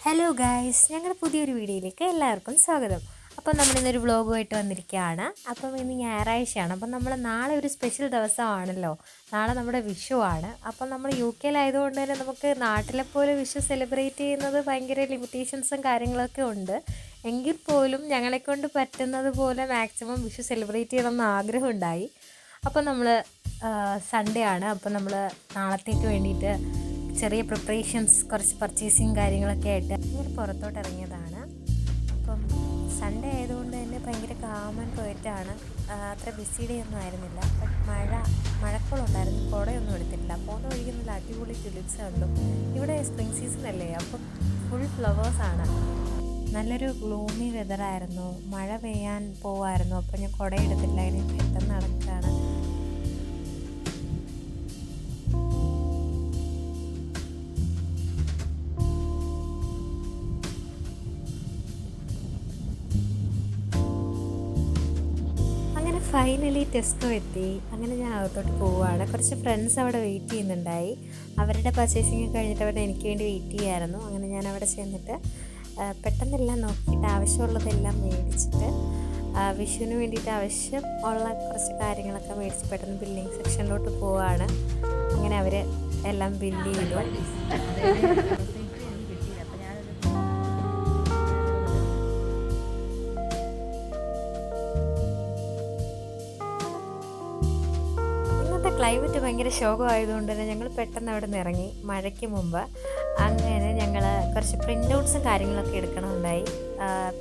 Hello guys, ഞങ്ങളുടെ പുതിയൊരു വീഡിയോയിലേക്ക് എല്ലാവർക്കും സ്വാഗതം. അപ്പം നമ്മളിന്നൊരു വ്ളോഗുമായിട്ട് വന്നിരിക്കുകയാണ്. അപ്പം ഇന്ന് ഞായറാഴ്ചയാണ്. അപ്പം നമ്മൾ നാളെ ഒരു സ്പെഷ്യൽ ദിവസമാണല്ലോ. നാളെ നമ്മുടെ വിഷു ആണ്. അപ്പം നമ്മൾ UK-ലായതുകൊണ്ട് തന്നെ നമുക്ക് നാട്ടിലെ പോലെ വിഷു സെലിബ്രേറ്റ് ചെയ്യുന്നത് ഭയങ്കര ലിമിറ്റേഷൻസും കാര്യങ്ങളൊക്കെ ഉണ്ട്. എങ്കിൽ പോലും ഞങ്ങളെക്കൊണ്ട് പറ്റുന്നത് പോലെ മാക്സിമം വിഷു സെലിബ്രേറ്റ് ചെയ്യണമെന്ന് ആഗ്രഹമുണ്ടായി. അപ്പം നമ്മൾ സൺഡേ ആണ്. അപ്പം നമ്മൾ നാളത്തേക്ക് വേണ്ടിയിട്ട് ചെറിയ പ്രിപ്പറേഷൻസ്, കുറച്ച് പർച്ചേസിങ് കാര്യങ്ങളൊക്കെ ആയിട്ട് ഇങ്ങനെ പുറത്തോട്ട് ഇറങ്ങിയതാണ്. അപ്പം സൺഡേ ആയതുകൊണ്ട് തന്നെ ഭയങ്കര കാമൻ പോയിട്ടാണ്. അത്ര ബിസി ഡേ ഒന്നും ആയിരുന്നില്ല. ബട്ട് മഴക്കോളുണ്ടായിരുന്നു. കുടയൊന്നും എടുത്തിട്ടില്ല. പോകുന്ന വഴിക്ക് നല്ല അടിപൊളി ട്യൂലിപ്സ് കണ്ടു. ഇവിടെ സ്പ്രിംഗ് സീസൺ അല്ലേ, അപ്പം ഫുൾ ഫ്ലവേഴ്സാണ്. നല്ലൊരു ഗ്ലൂമി വെതറായിരുന്നു. മഴ പെയ്യാൻ പോവായിരുന്നു. അപ്പം ഞാൻ കുട എടുത്തില്ല. ഇനി പെട്ടെന്ന് നടക്കുകയാണ്. ഫൈനലി ടെസ്കോ എത്തി. അങ്ങനെ ഞാൻ അകത്തോട്ട് പോവുകയാണ്. കുറച്ച് ഫ്രണ്ട്സ് അവിടെ വെയിറ്റ് ചെയ്യുന്നുണ്ടായി. അവരുടെ പർച്ചേസിങ് കഴിഞ്ഞിട്ട് അവിടെ എനിക്ക് വേണ്ടി വെയിറ്റ് ചെയ്യായിരുന്നു. അങ്ങനെ ഞാൻ അവിടെ ചെന്നിട്ട് പെട്ടെന്നെല്ലാം നോക്കിയിട്ട് ആവശ്യമുള്ളതെല്ലാം മേടിച്ചിട്ട് വിഷുവിന് വേണ്ടിയിട്ട് ആവശ്യം ഉള്ള കുറച്ച് കാര്യങ്ങളൊക്കെ മേടിച്ച് പെട്ടെന്ന് ബില്ലിങ് സെക്ഷനിലോട്ട് പോവുകയാണ്. അങ്ങനെ അവർ എല്ലാം ബില്ല് ചെയ്തു. ക്ലൈമറ്റ് ഭയങ്കര ശോകമായതുകൊണ്ട് തന്നെ ഞങ്ങൾ പെട്ടെന്ന് അവിടെ നിന്ന് ഇറങ്ങി മഴയ്ക്ക് മുമ്പ്. അങ്ങനെ ഞങ്ങൾ കുറച്ച് പ്രിൻ്റ് ഔട്ട്സും കാര്യങ്ങളൊക്കെ എടുക്കണമുണ്ടായി.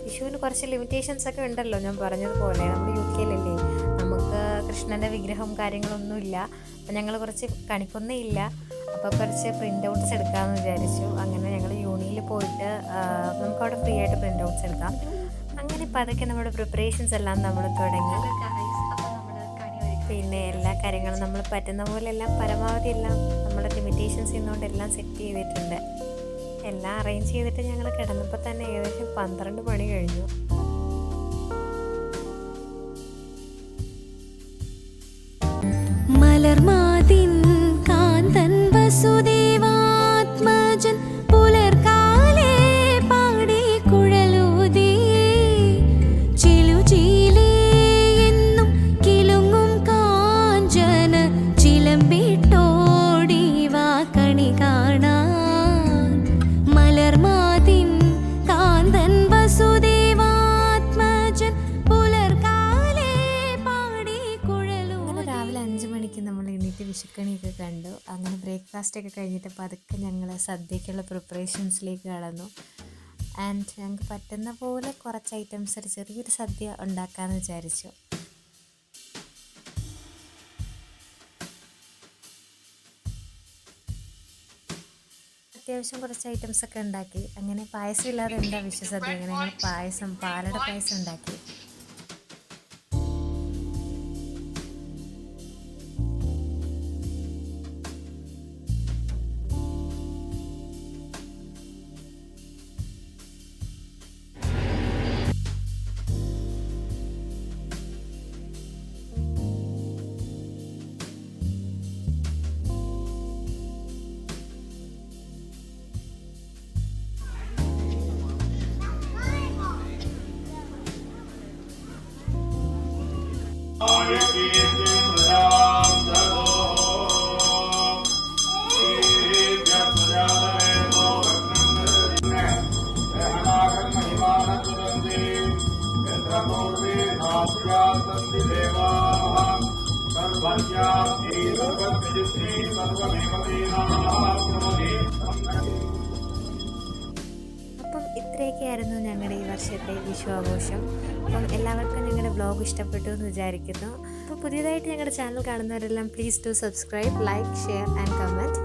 വിഷുവിന് കുറച്ച് ലിമിറ്റേഷൻസൊക്കെ ഉണ്ടല്ലോ. ഞാൻ പറഞ്ഞതുപോലെ നമ്മൾ UK-ലല്ലേ, നമുക്ക് കൃഷ്ണൻ്റെ വിഗ്രഹം കാര്യങ്ങളൊന്നുമില്ല. അപ്പം ഞങ്ങൾ കുറച്ച് കണിക്കൊന്നയില്ല. അപ്പോൾ കുറച്ച് പ്രിൻ്റ് ഔട്ട്സ് എടുക്കാമെന്ന് വിചാരിച്ചു. അങ്ങനെ ഞങ്ങൾ യൂണിയിൽ പോയിട്ട് നമുക്കവിടെ ഫ്രീ ആയിട്ട് പ്രിൻ്റ് ഔട്ട്സ് എടുക്കാം. അങ്ങനെ ഇപ്പോൾ അതൊക്കെ നമ്മുടെ പ്രിപ്പറേഷൻസ് എല്ലാം നമ്മൾ തുടങ്ങി. പിന്നെ എല്ലാ കാര്യങ്ങളും നമ്മൾ പറ്റുന്ന പോലെ എല്ലാം പരമാവധി എല്ലാം നമ്മുടെ ലിമിറ്റേഷൻസ് ചെയ്യുന്നതുകൊണ്ട് എല്ലാം സെറ്റ് ചെയ്തിട്ടുണ്ട്. എല്ലാം അറേഞ്ച് ചെയ്തിട്ട് ഞങ്ങൾ കിടന്നപ്പോൾ തന്നെ ഏകദേശം 12 മണി കഴിഞ്ഞു. മലർമാതിൻ കാന്തൻ വസുദേവാത്മജൻ പുലർകാലേ പാടി കുഴലൂതി ചിലുചീലേ എന്നും കിലുങ്ങും കാഞ്ചന ചിലമ്പിട്ടോടി വാ കണി കാണാൻ. മലർമാതിൻ കാന്തൻ വസുദേവാത്മജൻ പുലർകാലേ പാടി കുഴലൂതി. രാവിലെ 5 മണിക്ക് നമ്മൾ എണീറ്റ് വിഷുക്കണിയൊക്കെ കണ്ടു. അങ്ങനെ ബ്രേക്ക്ഫാസ്റ്റൊക്കെ കഴിഞ്ഞിട്ട് പതുക്കെ ഞങ്ങൾ സദ്യക്കുള്ള പ്രിപ്പറേഷൻസിലേക്ക് കടന്നു. ആൻഡ് ഞങ്ങൾക്ക് പറ്റുന്ന പോലെ കുറച്ച് ഐറ്റംസ് ഒരു ചെറിയൊരു സദ്യ ഉണ്ടാക്കാമെന്ന് വിചാരിച്ചു. അത്യാവശ്യം കുറച്ച് ഐറ്റംസൊക്കെ ഉണ്ടാക്കി. അങ്ങനെ പായസം ഇല്ലാതെ എന്താ വിഷുസദ്യ, അങ്ങനെ ഞങ്ങൾ പാലട പായസം ഉണ്ടാക്കി. അപ്പം ഇത്രയൊക്കെയായിരുന്നു ഞങ്ങളുടെ ഈ വർഷത്തെ വിഷു ആഘോഷം. അപ്പം എല്ലാവർക്കും ഞങ്ങളുടെ വ്ളോഗ് ഇഷ്ടപ്പെട്ടു എന്ന് വിചാരിക്കുന്നു. അപ്പോൾ പുതിയതായിട്ട് ഞങ്ങളുടെ ചാനൽ കാണുന്നവരെല്ലാം please to subscribe, like, share and comment.